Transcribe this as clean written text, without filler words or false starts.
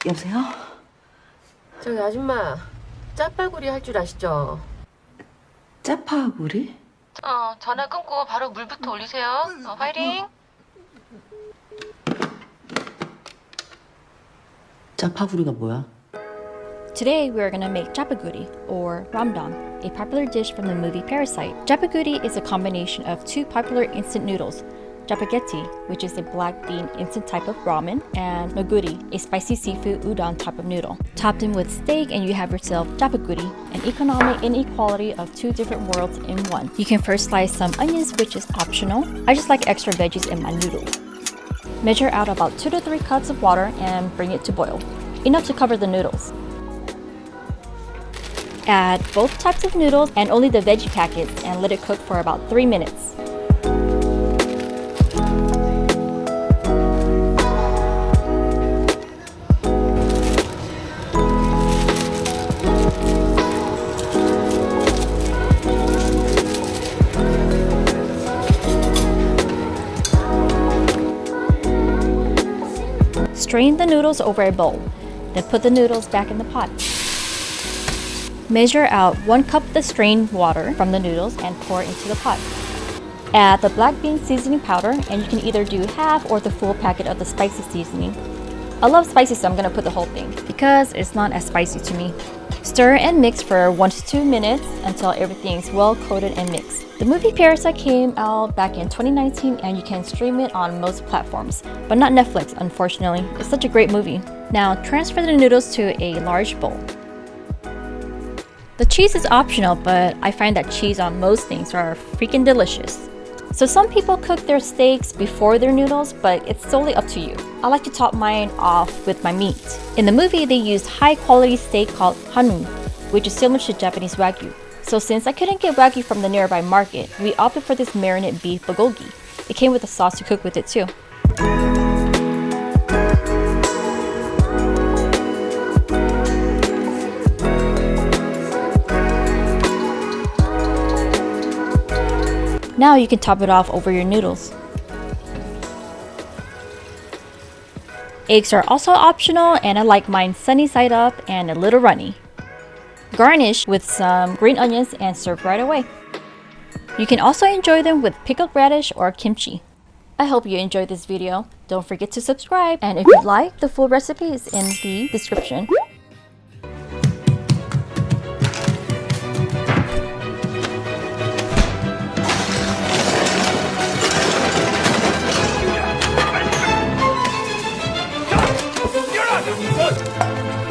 여보세요? 저기 아줌마, 짜파구리 할 줄 아시죠? 짜파구리? 전화 끊고 바로 물부터 올리세요. 화이팅! 짜파구리가 뭐야? Today we are going to make Jjapaguri, or ramdon, a popular dish from the movie Parasite. Jjapaguri is a combination of two popular instant noodles, Chapaghetti, which is a black bean instant type of ramen, and Neoguri, a spicy seafood udon type of noodle. Topped in with steak and you have yourself Jjapaguri, an economic inequality of two different worlds in one. You can first slice some onions, which is optional. I just like extra veggies in my noodle. Measure out about 2 to 3 cups of water and bring it to boil, enough to cover the noodles. Add both types of noodles and only the veggie packets and let it cook for about 3 minutes. Strain the noodles over a bowl, then put the noodles back in the pot. Measure out 1 cup of the strained water from the noodles and pour it into the pot. Add the black bean seasoning powder, and you can either do half or the full packet of the spicy seasoning. I love spicy, so I'm gonna put the whole thing because it's not as spicy to me. Stir and mix for 1 to 2 minutes until everything is well coated and mixed. The movie Parasite came out back in 2019 and you can stream it on most platforms, but not Netflix, unfortunately. It's such a great movie. Now transfer the noodles to a large bowl. The cheese is optional, but I find that cheese on most things are freaking delicious. So some people cook their steaks before their noodles, but it's solely up to you. I like to top mine off with my meat. In the movie, they used high quality steak called hanun, which is similar to Japanese wagyu. So since I couldn't get wagyu from the nearby market, we opted for this marinade beef bulgogi. It came with a sauce to cook with it too. Now you can top it off over your noodles. Eggs are also optional, and I like mine sunny side up and a little runny. Garnish with some green onions and serve right away. You can also enjoy them with pickled radish or kimchi. I hope you enjoyed this video. Don't forget to subscribe, and if you'd like, the full recipe is in the description. You're not good!